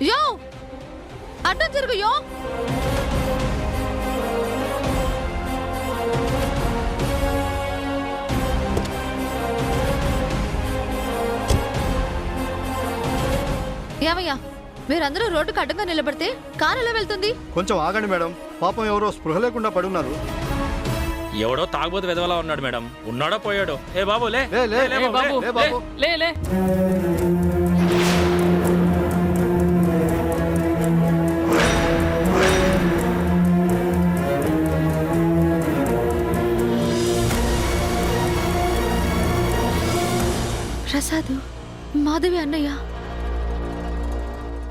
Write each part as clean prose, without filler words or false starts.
యో అడ్డం తిరుగు యో. ఏమయ్యా మీరందరూ రోడ్డుకు అడ్డంగా నిలబడితే కారు ఎలా వెళ్తుంది? కొంచెం ఆగండి మేడం, పాపం ఎవరో స్పృహ లేకుండా పడున్నారు. ఎవడో తాగుబోతు వెదవలా ఉన్నాడు మేడం. ఉన్నాడో పోయాడో. ఏ బాబు లే బాబు లే లే. ప్రసాద్, మాధవి అన్నయ్య.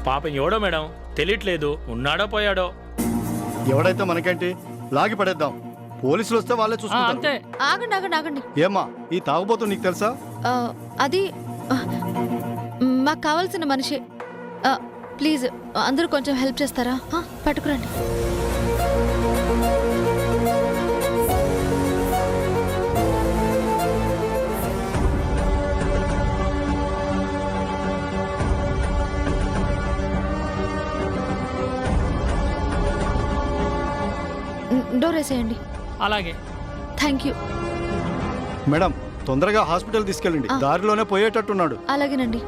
పాపం ఎవడో మేడం తెలియట్లేదు. ఉన్నాడో పోయాడో. ఎవడైతే మనకేంటి, లాగి పడేద్దాం. పోలీసులు వస్తే వాళ్ళే చూసుకుంటారు. అంతే. ఆగండి ఆగండి ఆగండి. ఏమ్మా, ఈ తాగుబోతు నీకు తెలుసా? అది మాకు కావాల్సిన మనిషి. ప్లీజ్ అందరూ కొంచెం హెల్ప్ చేస్తారా? పట్టుకురండి. డోర్ వేసేయండి. అలాగే. థ్యాంక్ యూ మేడం, తొందరగా హాస్పిటల్ తీసుకెళ్ళండి. దారిలోనే పోయేటట్టున్నాడు. అలాగేనండి.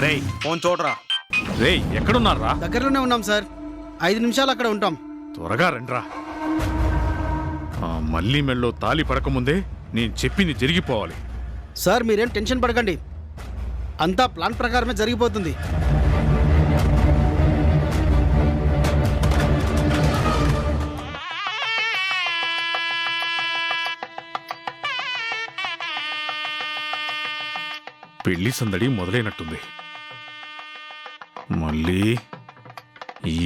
రేయ్, ఫోన్ చూడరా. రేయ్, ఎక్కడున్నారా? దగ్గరలోనే ఉన్నాం సార్. 5 నిమిషాలు అక్కడ ఉంటాం. త్వరగా రండ్రా. మళ్ళీ మెళ్ళో తాలి పడకముందే నేను చెప్పింది జరిగిపోవాలి. సార్ మీరేం టెన్షన్ పడకండి, అంతా ప్లాన్ ప్రకారమే జరిగిపోతుంది. పెళ్లి సందడి మొదలైనట్టుంది. మళ్ళీ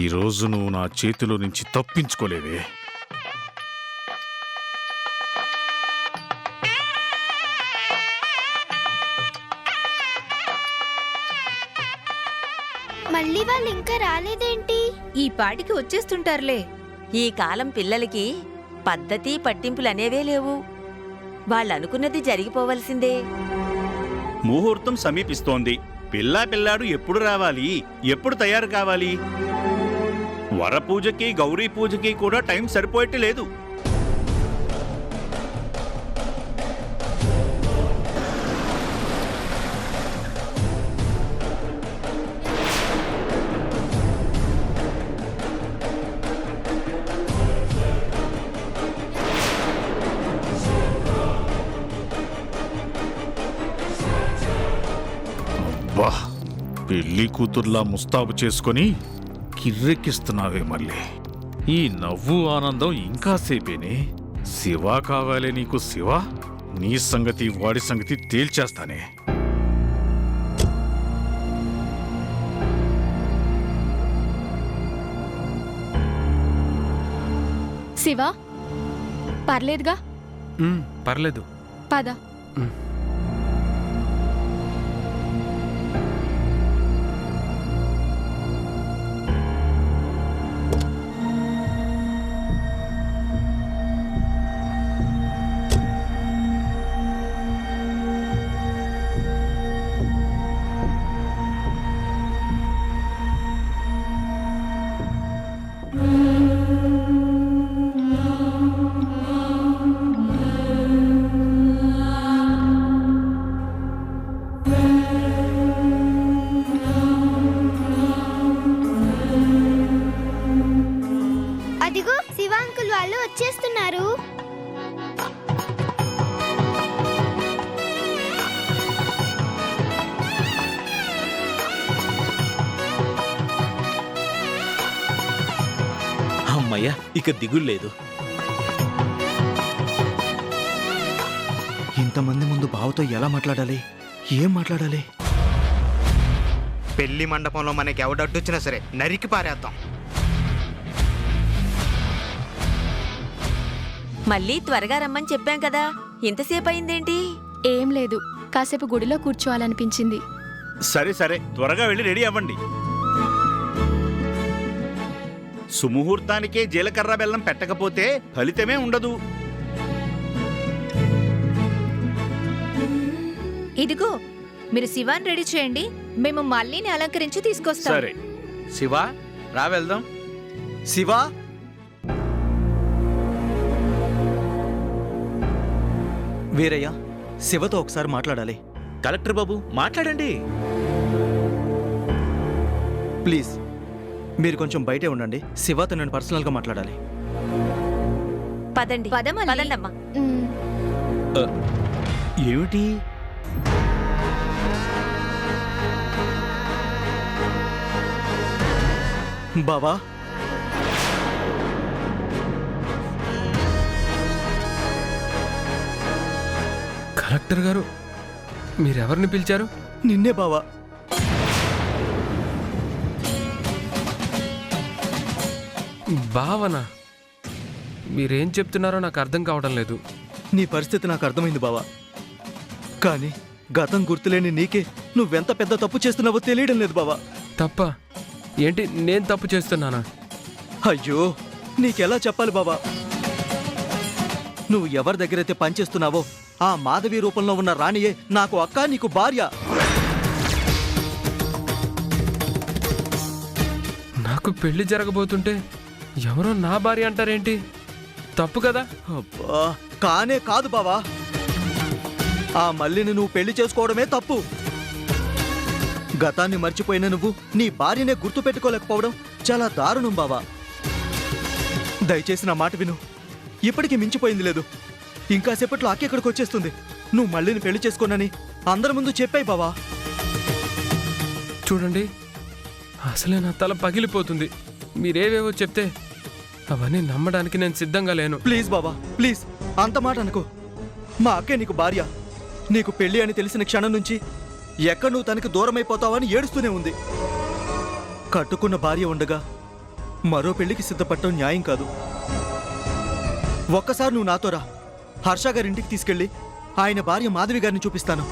ఈరోజు నువ్వు నా చేతిలో నుంచి తప్పించుకోలేవే. మళ్ళీ వాళ్ళు ఇంకా రాలేదేంటి? ఈ పాటికి వచ్చేస్తుంటారులే. ఈ కాలం పిల్లలకి పద్ధతి పట్టింపులనేవే లేవు. వాళ్ళనుకున్నది జరిగిపోవలసిందే. ముహూర్తం సమీపిస్తోంది. పిల్లాడు ఎప్పుడు రావాలి, ఎప్పుడు తయారు కావాలి? వరపూజకి గౌరీ పూజకి కూడా టైం సరిపోయేట్టు లేదు. వా, పెళ్లి కూతుర్లా ముస్తాబు చేసుకొని కిర్రెక్కిస్తున్నావే మళ్ళీ. ఈ నవ్వు ఆనందం ఇంకాసేపేనే. శివ కావాలే నీకు. శివ, నీ సంగతి వాడి సంగతి తేల్చేస్తానే. శివ, పర్లేదుగా? పర్లేదు. పద. అమ్మయ్య, ఇక దిగులు లేదు. ఇంతమంది ముందు బావతో ఎలా మాట్లాడాలి, ఏం మాట్లాడాలి? పెళ్లి మండపంలో మనకి ఎవడడ్డొచ్చినా సరే నరికి పారేద్దాం. మళ్ళీ త్వరగా రమ్మని చెప్పాం కదా, ఇంతసేపు అయిందేంటి? ఏం లేదు, కాసేపు గుడిలో కూర్చోవాలనిపించింది. సరే సరే, త్వరగా వెళ్ళి రెడీ అవ్వండి. సుముహూర్తానికే జీలకర్ర బెల్లం పెట్టకపోతే ఫలితమే ఉండదు. ఇదిగో, మీరు శివాన్ రెడీ చేయండి, మేము మళ్ళీని అలంకరించి తీసుకొస్తాం. సరే. శివ రా వెళ్దాం. శివా, వీరయ్య, శివతో ఒకసారి మాట్లాడాలి. కలెక్టర్ బాబు మాట్లాడండి. ప్లీజ్ మీరు కొంచెం బయటే ఉండండి. శివతో నేను పర్సనల్గా మాట్లాడాలి. పదండి పదండమ్మా. ఏమిటి? బావా, కలెక్టర్ గారు, మీరెవరిని పిలిచారు? నిన్నే బావా. భావన, మీరేం చెప్తున్నారో నాకు అర్థం కావడం లేదు. నీ పరిస్థితి నాకు అర్థమైంది బావా, కానీ గతం గుర్తులేని నీకే నువ్వెంత పెద్ద తప్పు చేస్తున్నావో తెలియడం లేదు బావా. తప్ప ఏంటి? నేను తప్పు చేస్తున్నానా? అయ్యో, నీకెలా చెప్పాలి బావా? నువ్వు ఎవరి దగ్గరైతే పనిచేస్తున్నావో ఆ మాధవి రూపంలో ఉన్న రాణియే నాకు అక్క, నీకు భార్య. నాకు పెళ్లి జరగబోతుంటే ఎవరో నా భార్య అంటారేంటి? తప్పు కదా? అబ్బా, కానే కాదు బావా. ఆ మల్లిని నువ్వు పెళ్లి చేసుకోవడమే తప్పు. గతాన్ని మర్చిపోయిన నువ్వు నీ భార్యనే గుర్తు పెట్టుకోలేకపోవడం చాలా దారుణం బావా. దయచేసి నా మాట విను. ఇప్పటికీ మించిపోయింది లేదు. ఇంకాసేపట్లో అక్క ఇక్కడికి వచ్చేస్తుంది. నువ్వు మల్లిని పెళ్లి చేసుకోనని అందరి ముందు చెప్పాయి బావా. చూడండి, అసలే నా తల పగిలిపోతుంది. మీరేవేవో చెప్తే అవన్నీ నమ్మడానికి నేను సిద్ధంగా లేను. ప్లీజ్ బాబా, ప్లీజ్ అంత మాట అనుకో. మా అక్కే నీకు భార్య. నీకు పెళ్లి అని తెలిసిన క్షణం నుంచి ఎక్కడ నువ్వు తనకి దూరమైపోతావని ఏడుస్తూనే ఉంది. కట్టుకున్న భార్య ఉండగా మరో పెళ్లికి సిద్ధపడటం న్యాయం కాదు. ఒక్కసారి నువ్వు నాతో రా. హర్ష గారింటికి తీసుకెళ్ళి ఆయన భార్య మాధవి గారిని చూపిస్తాను.